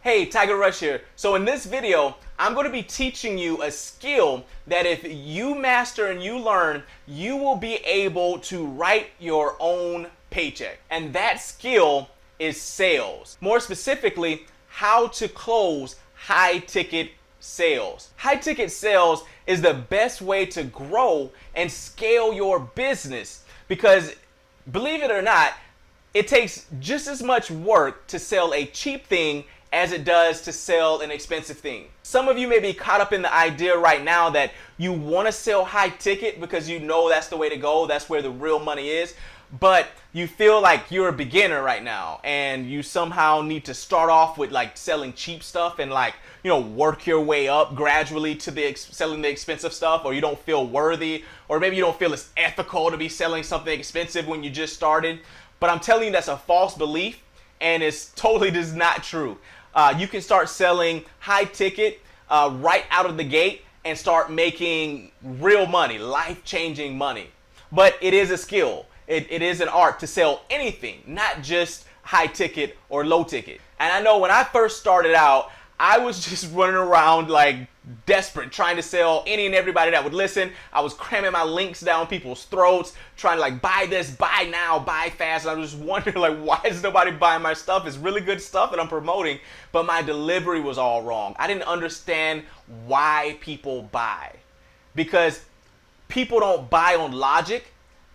Hey, Tyga Rush here. So in this video, I'm going to be teaching you a skill that if you master and you learn, you will be able to write your own paycheck. And that skill is sales. More specifically, how to close high ticket sales. High ticket sales is the best way to grow and scale your business because, believe it or not, it takes just as much work to sell a cheap thing as it does to sell an expensive thing. Some of you may be caught up in the idea right now that you want to sell high ticket because you know that's the way to go, that's where the real money is, but you feel like you're a beginner right now and you somehow need to start off with like selling cheap stuff and work your way up gradually to selling the expensive stuff, or you don't feel worthy, or maybe you don't feel it's ethical to be selling something expensive when you just started. But I'm telling you that's a false belief, and it's totally just not true. You can start selling high ticket right out of the gate and start making real money, life-changing money. But it is a skill. It is an art to sell anything, not just high ticket or low ticket. And I know when I first started out, I was just running around like desperate, trying to sell any and everybody that would listen. I was cramming my links down people's throats, trying to like buy this, buy now, buy fast. And I was just wondering like, why is nobody buying my stuff? It's really good stuff that I'm promoting, but my delivery was all wrong. I didn't understand why people buy, because people don't buy on logic.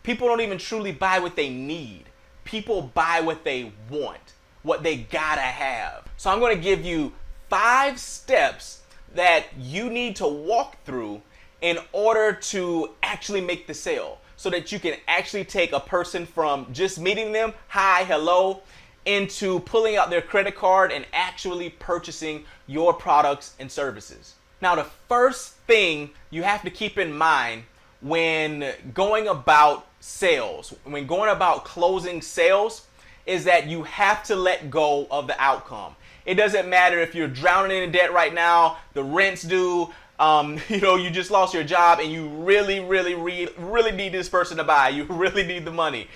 People don't even truly buy what they need. People buy what they want, what they gotta have. So I'm gonna give you 5 steps that you need to walk through in order to actually make the sale, so that you can actually take a person from just meeting them, hi, hello, into pulling out their credit card and actually purchasing your products and services. Now, the first thing you have to keep in mind when going about sales, when going about closing sales, is that you have to let go of the outcome. It doesn't matter if you're drowning in debt right now, the rent's due, you just lost your job and you really need this person to buy. You really need the money,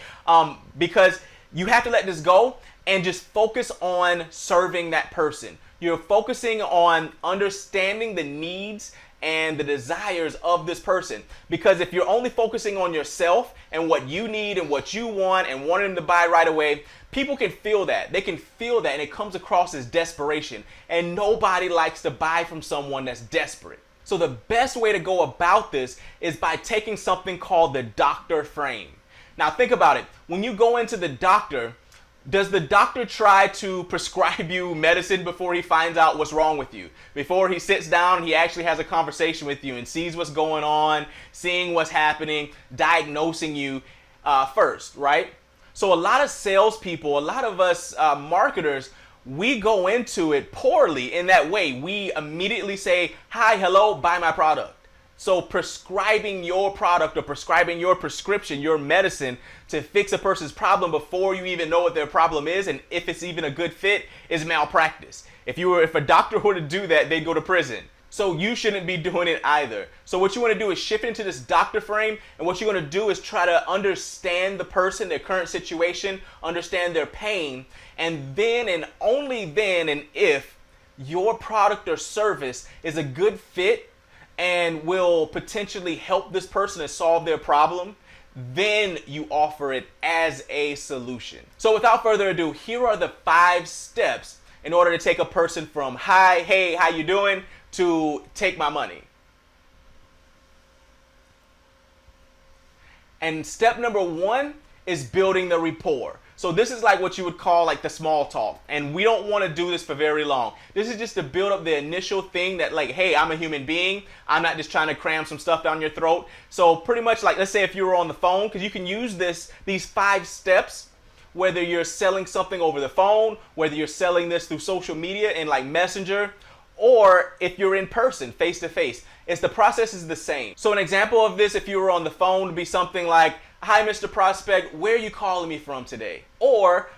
because you have to let this go and just focus on serving that person. You're focusing on understanding the needs and the desires of this person. Because if you're only focusing on yourself and what you need and what you want and wanting them to buy right away, people can feel that. They can feel that, and it comes across as desperation. And nobody likes to buy from someone that's desperate. So the best way to go about this is by taking something called the doctor frame. Now think about it. When you go into the doctor, does the doctor try to prescribe you medicine before he finds out what's wrong with you? Before he sits down, he actually has a conversation with you and sees what's going on, seeing what's happening, diagnosing you first, right? So a lot of salespeople, a lot of us marketers, we go into it poorly in that way. We immediately say, hi, hello, buy my product. So prescribing your product or prescribing your prescription, your medicine to fix a person's problem before you even know what their problem is and if it's even a good fit is malpractice. If a doctor were to do that, they'd go to prison. So you shouldn't be doing it either. So what you want to do is shift into this doctor frame, and what you're going to do is try to understand the person, their current situation, understand their pain, and then and only then and if your product or service is a good fit and will potentially help this person to solve their problem, then you offer it as a solution. So without further ado, here are the 5 steps in order to take a person from hi, hey, how you doing, to take my money. And step number 1 is building the rapport. So this is like what you would call like the small talk. And we don't want to do this for very long. This is just to build up the initial thing that like, hey, I'm a human being. I'm not just trying to cram some stuff down your throat. So pretty much like, let's say if you were on the phone, because you can use these 5 steps, whether you're selling something over the phone, whether you're selling this through social media and like Messenger, or if you're in person, face to face. The process is the same. So an example of this, if you were on the phone, would be something like, hi, Mr. Prospect, where are you calling me from today? Or,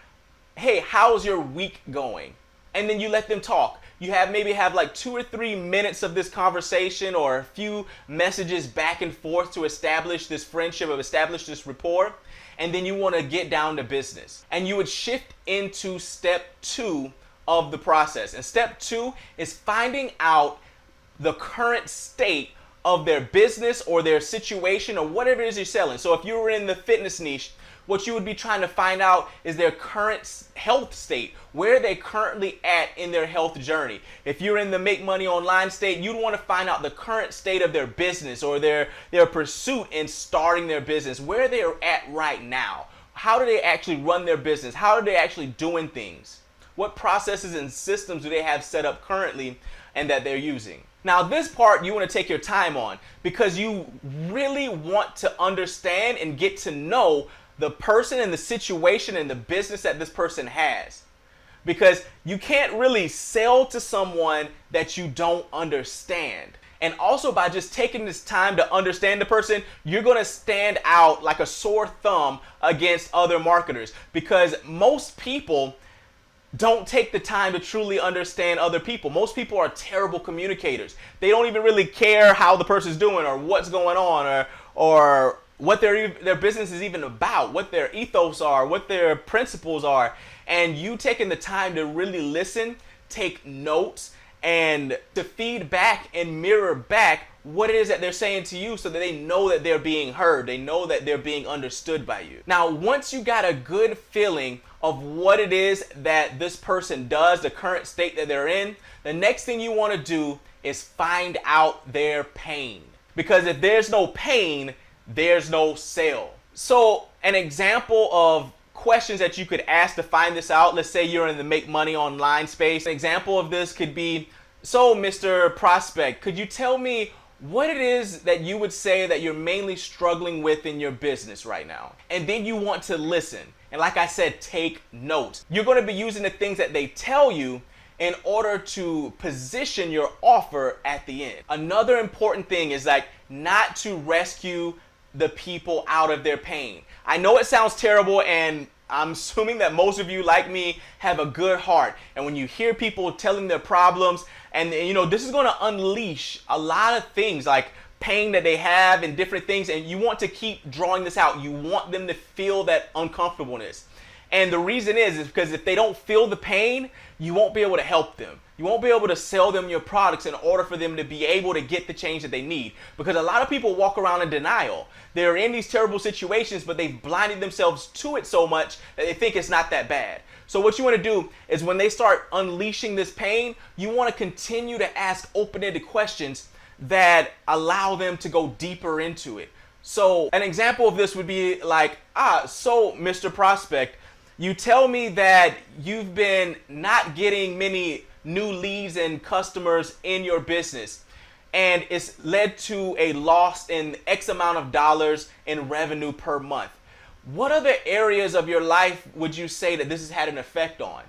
hey, how's your week going? And then you let them talk. You maybe have like 2 or 3 minutes of this conversation or a few messages back and forth to establish this friendship, or establish this rapport. And then you want to get down to business. And you would shift into step 2 of the process. And step 2 is finding out the current state of their business or their situation or whatever it is you're selling. So if you were in the fitness niche, what you would be trying to find out is their current health state, where they currently at in their health journey. If you're in the make money online state, you'd want to find out the current state of their business or their pursuit in starting their business, where they're at right now. How do they actually run their business? How are they actually doing things? What processes and systems do they have set up currently and that they're using? Now, this part you want to take your time on because you really want to understand and get to know the person and the situation and the business that this person has. Because you can't really sell to someone that you don't understand. And also by just taking this time to understand the person, you're going to stand out like a sore thumb against other marketers because most people don't take the time to truly understand other people. Most people are terrible communicators. They don't even really care how the person's doing or what's going on or what their business is even about, what their ethos are, what their principles are. And you taking the time to really listen, take notes, and to feed back and mirror back what it is that they're saying to you so that they know that they're being heard. They know that they're being understood by you. Now, once you got a good feeling of what it is that this person does, the current state that they're in, the next thing you want to do is find out their pain. Because if there's no pain, there's no sale. So an example of questions that you could ask to find this out, let's say you're in the make money online space. An example of this could be, so Mr. Prospect, could you tell me what it is that you would say that you're mainly struggling with in your business right now? And then you want to listen. And like I said, take notes. You're going to be using the things that they tell you in order to position your offer at the end. Another important thing is like not to rescue the people out of their pain. I know it sounds terrible, and I'm assuming that most of you, like me, have a good heart. And when you hear people telling their problems, and this is going to unleash a lot of things like pain that they have and different things, and you want to keep drawing this out. You want them to feel that uncomfortableness. And the reason is because if they don't feel the pain, you won't be able to help them. You won't be able to sell them your products in order for them to be able to get the change that they need. Because a lot of people walk around in denial. They're in these terrible situations, but they've blinded themselves to it so much that they think it's not that bad. So what you want to do is when they start unleashing this pain, you want to continue to ask open-ended questions that allow them to go deeper into it. So an example of this would be like, so Mr. Prospect, you tell me that you've been not getting many new leads and customers in your business, and it's led to a loss in X amount of dollars in revenue per month. What other areas of your life would you say that this has had an effect on?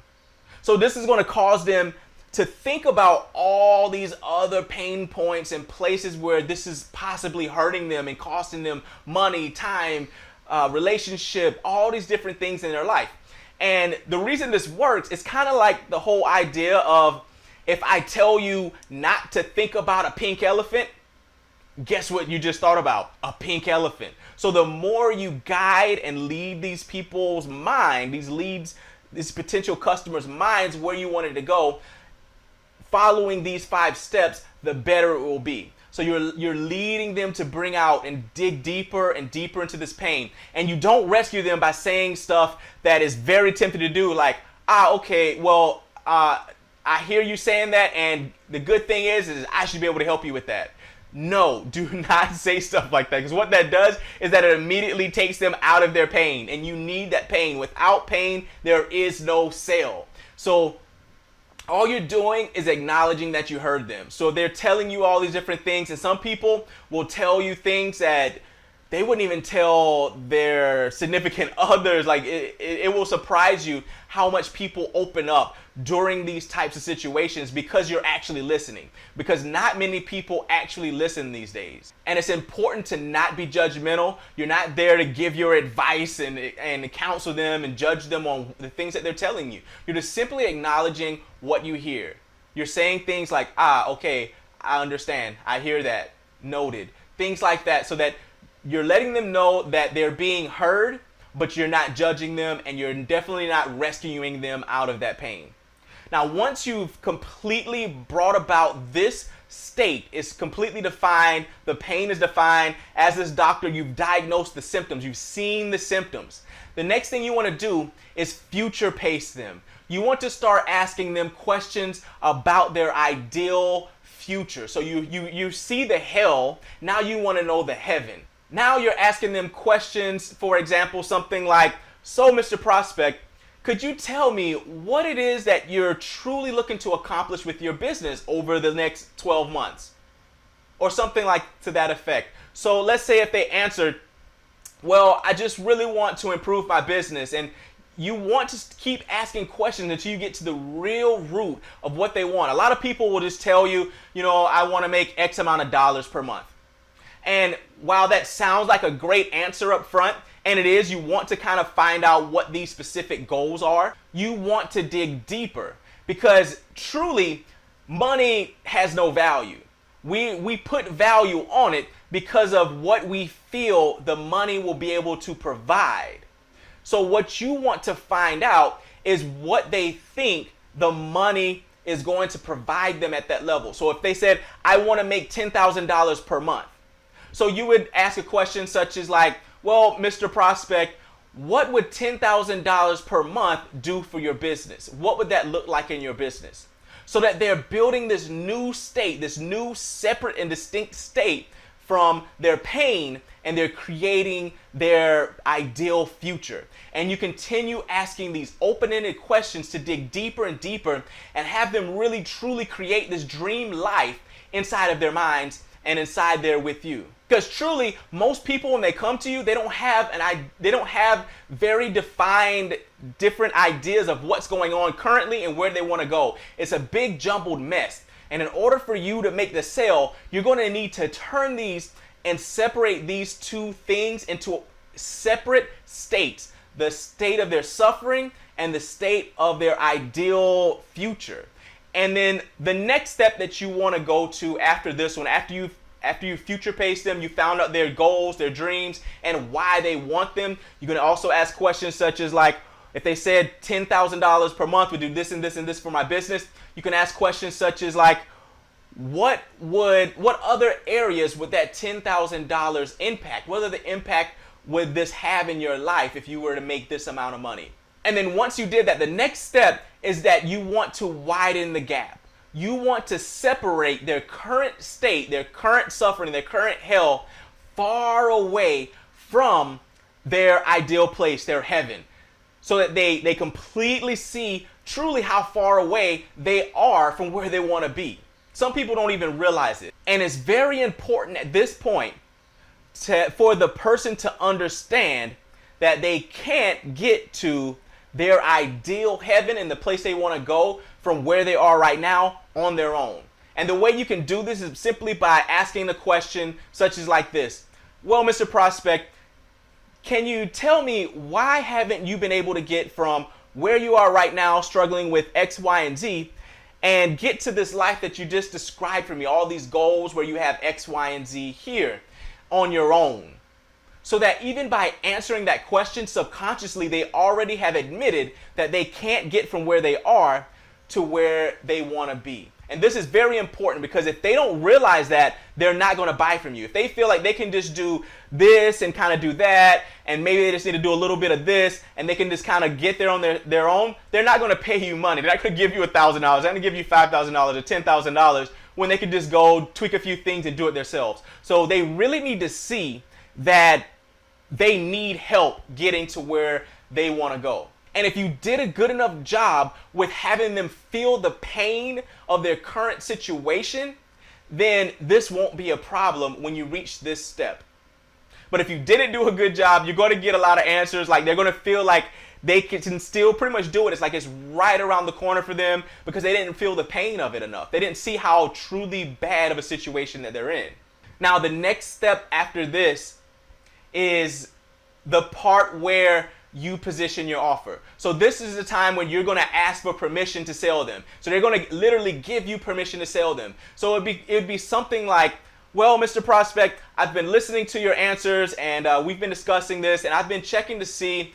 So this is going to cause them to think about all these other pain points and places where this is possibly hurting them and costing them money, time, relationship, all these different things in their life. And the reason this works is kind of like the whole idea of if I tell you not to think about a pink elephant, guess what you just thought about? A pink elephant. So the more you guide and lead these people's mind, these potential customers' minds where you wanted to go, following these 5 steps, the better it will be. So you're leading them to bring out and dig deeper and deeper into this pain. And you don't rescue them by saying stuff that is very tempting to do, like, okay, well, I hear you saying that, and the good thing is I should be able to help you with that. No, do not say stuff like that, because what that does is that it immediately takes them out of their pain, and you need that pain. Without pain, there is no sale. So all you're doing is acknowledging that you heard them. So they're telling you all these different things, and some people will tell you things that they wouldn't even tell their significant others. Like it will surprise you how much people open up during these types of situations because you're actually listening. Because not many people actually listen these days. And it's important to not be judgmental. You're not there to give your advice and counsel them and judge them on the things that they're telling you. You're just simply acknowledging what you hear. You're saying things like, okay, I understand. I hear that. Noted. Things like that, so that you're letting them know that they're being heard, but you're not judging them, and you're definitely not rescuing them out of that pain. Now, once you've completely brought about this state, it's completely defined, the pain is defined, as this doctor, you've diagnosed the symptoms, you've seen the symptoms. The next thing you want to do is future pace them. You want to start asking them questions about their ideal future. So you see the hell, now you want to know the heaven. Now you're asking them questions, for example, something like, so Mr. Prospect, could you tell me what it is that you're truly looking to accomplish with your business over the next 12 months? Or something like to that effect. So let's say if they answered, well, I just really want to improve my business, and you want to keep asking questions until you get to the real root of what they want. A lot of people will just tell you, I want to make X amount of dollars per month. And while that sounds like a great answer up front, and it is, you want to kind of find out what these specific goals are, you want to dig deeper, because truly money has no value. We put value on it because of what we feel the money will be able to provide. So what you want to find out is what they think the money is going to provide them at that level. So if they said, I want to make $10,000 per month. So you would ask a question such as like, well, Mr. Prospect, what would $10,000 per month do for your business? What would that look like in your business? So that they're building this new state, this new separate and distinct state from their pain, and they're creating their ideal future. And you continue asking these open-ended questions to dig deeper and deeper and have them really truly create this dream life inside of their minds and inside there with you. Because truly, most people, when they come to you, they don't have very defined different ideas of what's going on currently and where they want to go. It's a big jumbled mess. And in order for you to make the sale, you're going to need to turn these and separate these two things into separate states. The state of their suffering and the state of their ideal future. And then the next step that you want to go to after this one, after you future pace them, you found out their goals, their dreams, and why they want them, you're going to also ask questions such as like, if they said $10,000 per month would do this and this and this for my business, you can ask questions such as like, what other areas would that $10,000 impact? What other impact would this have in your life if you were to make this amount of money? And then once you did that, the next step is that you want to widen the gap. You want to separate their current state, their current suffering, their current hell far away from their ideal place, their heaven, so that they completely see truly how far away they are from where they want to be. Some people don't even realize it. And it's very important at this point for the person to understand that they can't get to their ideal heaven and the place they want to go from where they are right now on their own. And the way you can do this is simply by asking the question such as like this. Well, Mr. Prospect, can you tell me why haven't you been able to get from where you are right now struggling with X, Y, and Z and get to this life that you just described for me, all these goals where you have X, Y, and Z here on your own? So that even by answering that question subconsciously, they already have admitted that they can't get from where they are to where they want to be. And this is very important because if they don't realize that, they're not going to buy from you. If they feel like they can just do this and kind of do that, and maybe they just need to do a little bit of this, and they can just kind of get there on their own, they're not going to pay you money. They're not going to give you $1,000. They're going to give you $5,000 or $10,000 when they can just go tweak a few things and do it themselves. So they really need to see that they need help getting to where they want to go. And if you did a good enough job with having them feel the pain of their current situation, then this won't be a problem when you reach this step. But if you didn't do a good job, you're going to get a lot of answers. Like they're going to feel like they can still pretty much do it. It's like it's right around the corner for them because they didn't feel the pain of it enough. They didn't see how truly bad of a situation that they're in. Now, the next step after this is the part where you position your offer. So this is the time when you're going to ask for permission to sell them. So they're going to literally give you permission to sell them. So it'd be something like, well, Mr. Prospect, I've been listening to your answers and we've been discussing this and I've been checking to see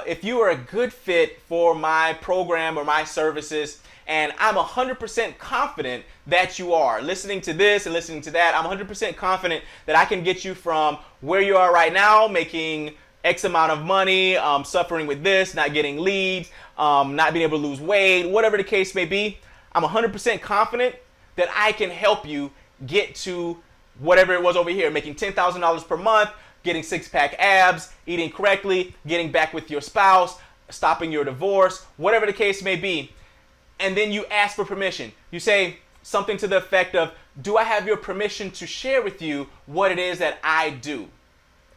if you are a good fit for my program or my services, and I'm 100% confident that you are. Listening to this and listening to that, I'm 100% confident that I can get you from where you are right now, making X amount of money, suffering with this, not getting leads, not being able to lose weight, whatever the case may be. I'm 100% confident that I can help you get to whatever it was over here, making $10,000 per month, getting six-pack abs, eating correctly, getting back with your spouse, stopping your divorce, whatever the case may be. And then you ask for permission. You say something to the effect of, do I have your permission to share with you what it is that I do?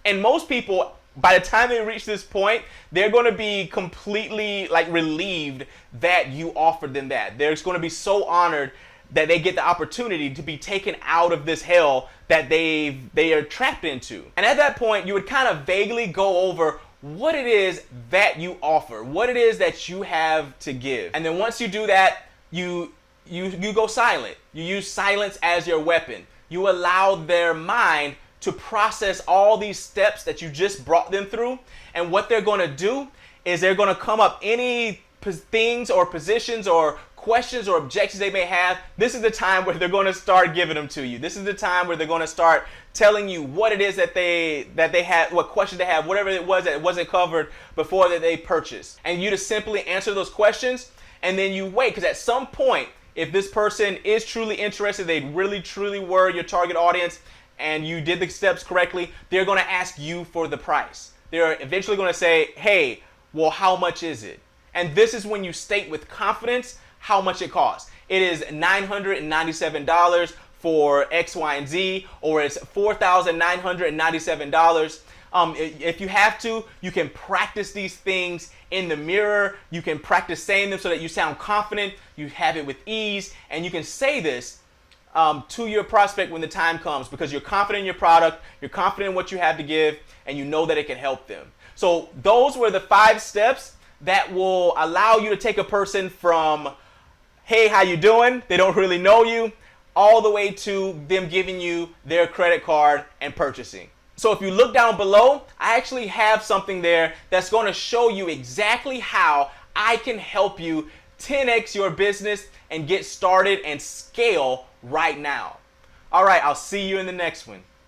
And most people, by the time they reach this point, they're going to be completely relieved that you offered them that. They're going to be so honored that they get the opportunity to be taken out of this hell that they are trapped into. And at that point, you would kind of vaguely go over what it is that you offer, what it is that you have to give. And then once you do that, you go silent. You use silence as your weapon. You allow their mind to process all these steps that you just brought them through. And what they're going to do is they're going to come up any things or positions or questions or objections they may have. This is the time where they're going to start giving them to you. This is the time where they're going to start telling you what it is that they had, what questions they have, whatever it was that wasn't covered before that they purchased. And you just simply answer those questions, and then you wait, because at some point, if this person is truly interested, they really truly were your target audience, and you did the steps correctly, they're going to ask you for the price. They're eventually going to say, hey, well, how much is it? And this is when you state with confidence how much it costs. It is $997 for X, Y, and Z, or it's $4,997. If you have to, you can practice these things in the mirror. You can practice saying them so that you sound confident, you have it with ease, and you can say this to your prospect when the time comes, because you're confident in your product, you're confident in what you have to give, and you know that it can help them. So those were the 5 steps that will allow you to take a person from, hey, how you doing? They don't really know you, all the way to them giving you their credit card and purchasing. So if you look down below, I actually have something there that's going to show you exactly how I can help you 10x your business and get started and scale right now. All right, I'll see you in the next one.